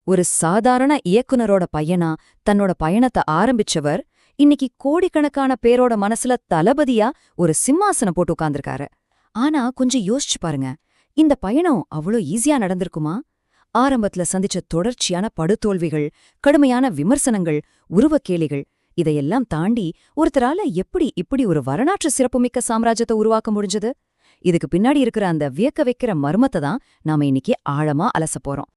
ஒரு சாதாரண இயக்குனரோட பையனா தன்னோட பயணத்தை ஆரம்பிச்சவர் இன்னைக்கு கோடிக்கணக்கான பேரோட மனசுல தளபதியா ஒரு சிம்மாசனம் போட்டு உட்கார்ந்திருக்காரு. ஆனா கொஞ்சம் யோசிச்சு பாருங்க, இந்த பயணம் அவ்வளோ ஈஸியா நடந்திருக்குமா? ஆரம்பத்துல சந்திச்ச தொடர்ச்சியான படுதோல்விகள், கடுமையான விமர்சனங்கள், உருவக்கேலிகள் இதையெல்லாம் தாண்டி ஒருத்தரால எப்படி இப்படி ஒரு வரலாற்று சிறப்புமிக்க சாம்ராஜ்யத்தை உருவாக்க முடிஞ்சது? இதுக்கு பின்னாடி இருக்கிற அந்த வியக்க வைக்கிற மர்மத்தை தான் நாம இன்னைக்கு ஆழமா அலசப் போறோம்.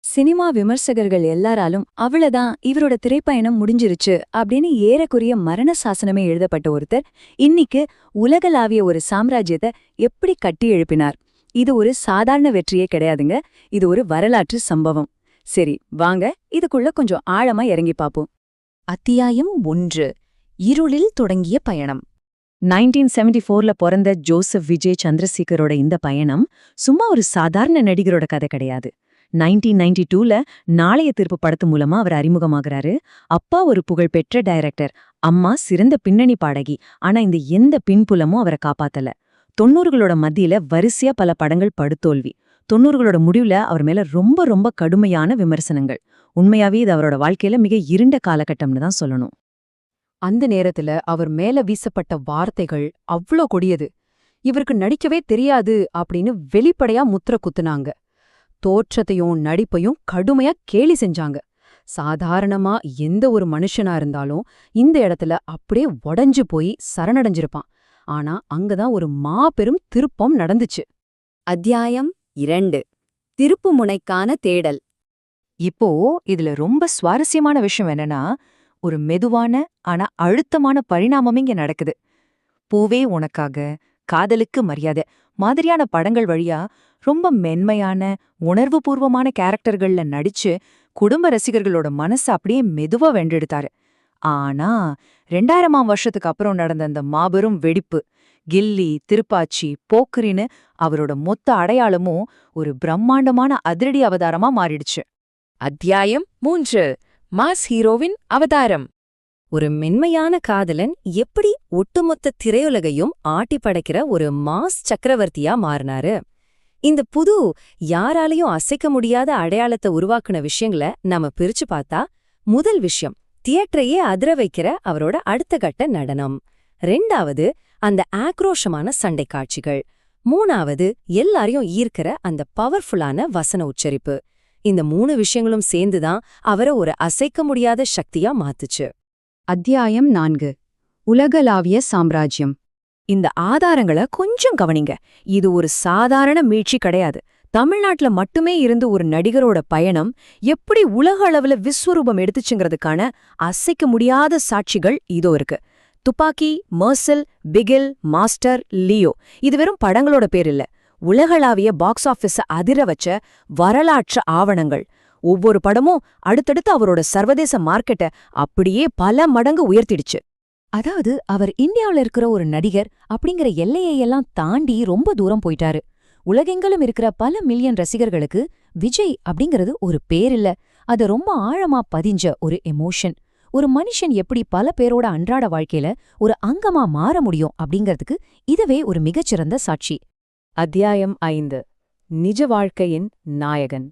சினிமா விமர்சகர்கள் எல்லாராலும் அவ்வளவுதான் இவரோட திரைப்பயணம் முடிஞ்சிருச்சு அப்படின்னு ஏறக்குறைய மரண சாசனமே எழுதப்பட்ட ஒருத்தர் இன்னைக்கு உலகளாவிய ஒரு சாம்ராஜ்யத்தை எப்படி கட்டி எழுப்பினார். இது ஒரு சாதாரண வெற்றியே கிடையாதுங்க, இது ஒரு வரலாற்று சம்பவம். சரி வாங்க இதுக்குள்ள கொஞ்சம் ஆழமா இறங்கி பாப்போம். அத்தியாயம் 1. இருளில் தொடங்கிய பயணம். 1974ல பிறந்த ஜோசப் விஜய் சந்திரசேகரோட இந்த பயணம் சும்மா ஒரு சாதாரண நடிகரோட கதை கிடையாது. 1992ல நாளைய தீர்ப்பு படத்து மூலமா அவர் அறிமுகமாகறாரு. அப்பா ஒரு புகழ்பெற்ற டைரக்டர், அம்மா சிறந்த பின்னணி பாடகி. ஆனா இந்த எந்த பின்புலமும் அவரை காப்பாத்தல. 90களோட மத்தியில வரிசையா பல படங்கள் படுதோல்வி. 90களோட முடிவுல அவர் மேல ரொம்ப ரொம்ப கடுமையான விமர்சனங்கள். உண்மையாவே இது அவரோட வாழ்க்கையில மிக இருண்ட காலகட்டம்னு தான் சொல்லணும். அந்த நேரத்துல அவர் மேல வீசப்பட்ட வார்த்தைகள் அவ்ளோ கொடியது. இவருக்கு நடிக்கவே தெரியாது அப்படின்னு வெளிப்படையா முத்திர குத்துனாங்க. தோற்றத்தையும் நடிப்பையும் கடுமையா கேலி செஞ்சாங்க. சாதாரணமா எந்த ஒரு மனுஷனா இருந்தாலும் இந்த இடத்துல அப்படியே உடைஞ்சு போய் சரணடைஞ்சிருப்பான். ஆனா அங்கதான் ஒரு மாபெரும் திருப்பம் நடந்துச்சு. அத்தியாயம் 2. திருப்பு முனைக்கான தேடல். இப்போ இதுல ரொம்ப சுவாரஸ்யமான விஷயம் என்னன்னா, ஒரு மெதுவான ஆனா அழுத்தமான பரிணாமம் இங்க நடக்குது. பூவே உனக்காக, காதலுக்கு மரியாதை மாதிரியான படங்கள் வழியா ரொம்ப மென்மையான உணர்வுபூர்வமான கேரக்டர்கள்ல நடிச்சு குடும்ப ரசிகர்களோட மனசு அப்படியே மெதுவா வென்றெடுத்தாரு. ஆனா 2000ஆம் வருஷத்துக்கு அப்புறம் நடந்த அந்த மாபெரும் வெடிப்பு, கில்லி, திருப்பாச்சி, போக்கிரின்னு அவரோட மொத்த அடையாளமும் ஒரு பிரம்மாண்டமான அதிரடி அவதாரமா மாறிடுச்சு. அத்தியாயம் 3. மாஸ் ஹீரோவின் அவதாரம். ஒரு மென்மையான காதலன் எப்படி ஒட்டுமொத்த திரையுலகையும் ஆட்டி படைக்கிற ஒரு மாஸ் சக்கரவர்த்தியா மாறினாரு. இந்த புது யாராலையும் அசைக்க முடியாத அடையாளத்தை உருவாக்குன விஷயங்களை நாம பிரிச்சு பார்த்தா, முதல் விஷயம் தியேட்டரையே அதிர வைக்கிற அவரோட அடுத்த கட்ட நடனம். 2வது அந்த ஆக்ரோஷமான சண்டை காட்சிகள். 3வது எல்லாரையும் ஈர்க்கிற அந்த பவர்ஃபுல்லான வசன உச்சரிப்பு. இந்த 3 விஷயங்களும் சேர்ந்துதான் அவரை ஒரு அசைக்க முடியாத சக்தியா மாத்துச்சு. அத்தியாயம் 4. உலகளாவிய சாம்ராஜ்யம். இந்த ஆதாரங்களை கொஞ்சம் கவனிங்க. இது ஒரு சாதாரண மீட்சி கிடையாது. தமிழ்நாட்டுல மட்டுமே இருந்து ஒரு நடிகரோட பயணம் எப்படி உலக அளவுல விஸ்வரூபம் எடுத்துச்சுங்கிறதுக்கான அசைக்க முடியாத சாட்சிகள் இதோ இருக்கு. துப்பாக்கி, மர்சல், பிகில், மாஸ்டர், லியோ இது வெறும் படங்களோட பேர் இல்ல, உலகளாவிய பாக்ஸ் ஆஃபீஸ அதிர வச்ச வரலாற்று ஆவணங்கள். ஒவ்வொரு படமும் அடுத்தடுத்து அவரோட சர்வதேச மார்க்கெட்டை அப்படியே பல மடங்கு உயர்த்திடுச்சு. அதாவது அவர் இந்தியாவுல இருக்கிற ஒரு நடிகர் அப்படிங்கிற எல்லையையெல்லாம் தாண்டி ரொம்ப தூரம் போயிட்டாரு. உலகெங்கிலும் இருக்கிற பல மில்லியன் ரசிகர்களுக்கு விஜய் அப்படிங்கிறது ஒரு பேர் இல்ல, அது ரொம்ப ஆழமா பதிஞ்ச ஒரு எமோஷன். ஒரு மனுஷன் எப்படி பல பேரோட அன்றாட வாழ்க்கையில ஒரு அங்கமா மாற முடியும் அப்படிங்கிறதுக்கு இதுவே ஒரு மிகச்சிறந்த சாட்சி. அத்தியாயம் 5. நிஜ வாழ்க்கையின் நாயகன்.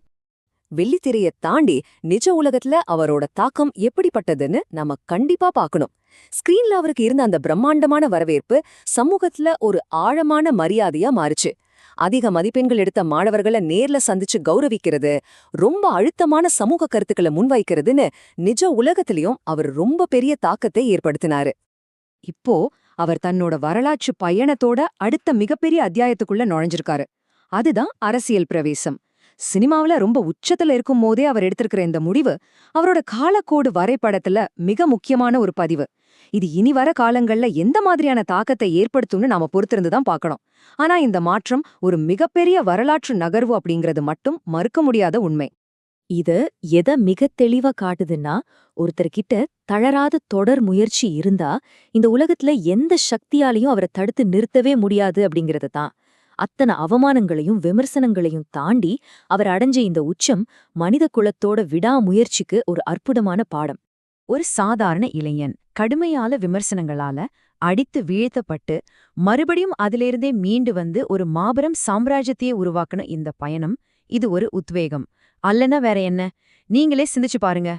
வெள்ளித்திரைய தாண்டி நிஜ உலகத்துல அவரோட தாக்கம் எப்படிப்பட்டதுன்னு நாம கண்டிப்பா பார்க்கணும். ஸ்கிரீன்ல அவருக்கு இருந்த அந்த பிரம்மாண்டமான வரவேற்பு சமூகத்துல ஒரு ஆழமான மரியாதையா மாறுச்சு. அதிக மதிப்பெண்கள் எடுத்த மாணவர்களை நேர்ல சந்திச்சு கௌரவிக்கிறது, ரொம்ப அழுத்தமான சமூக கருத்துக்களை முன்வைக்கிறதுன்னு நிஜ உலகத்திலயும் அவர் ரொம்ப பெரிய தாக்கத்தை ஏற்படுத்தினாரு. இப்போ அவர் தன்னோட வரலாற்று பயணத்தோட அடுத்த மிகப்பெரிய அத்தியாயத்துக்குள்ள நுழைஞ்சிருக்காரு. அதுதான் அரசியல் பிரவேசம். சினிமாவில ரொம்ப உச்சத்துல இருக்கும் போதே அவர் எடுத்திருக்கிற இந்த முடிவு அவரோட காலக்கோடு வரைபடத்துல மிக முக்கியமான ஒரு பதிவு. இது இனி வர காலங்கள்ல எந்த மாதிரியான தாக்கத்தை ஏற்படுத்தும்னு நாம பொறுத்திருந்துதான் பார்க்கணும். ஆனா இந்த மாற்றம் ஒரு மிகப்பெரிய வரலாற்று நகர்வு அப்படிங்கிறது மட்டும் மறுக்க முடியாத உண்மை. இது எதை மிக தெளிவா காட்டுதுன்னா, ஒருத்தர்கிட்ட தளராத தொடர் முயற்சி இருந்தா இந்த உலகத்துல எந்த சக்தியாலையும் அவரை தடுத்து நிறுத்தவே முடியாது அப்படிங்கிறது தான். அத்தனை அவமானங்களையும் விமர்சனங்களையும் தாண்டி அவர் அடைஞ்ச இந்த உச்சம் மனித குலத்தோட விடாமுயற்சிக்கு ஒரு அற்புதமான பாடம். ஒரு சாதாரண இளைஞன் கடுமையான விமர்சனங்களால அடித்து வீழ்த்தப்பட்டு மறுபடியும் அதிலிருந்தே மீண்டு வந்து ஒரு மாபெரும் சாம்ராஜ்யத்தையே உருவாக்குன இந்த பயணம், இது ஒரு உத்வேகம் அல்லனா வேற என்ன? நீங்களே சிந்திச்சு பாருங்க.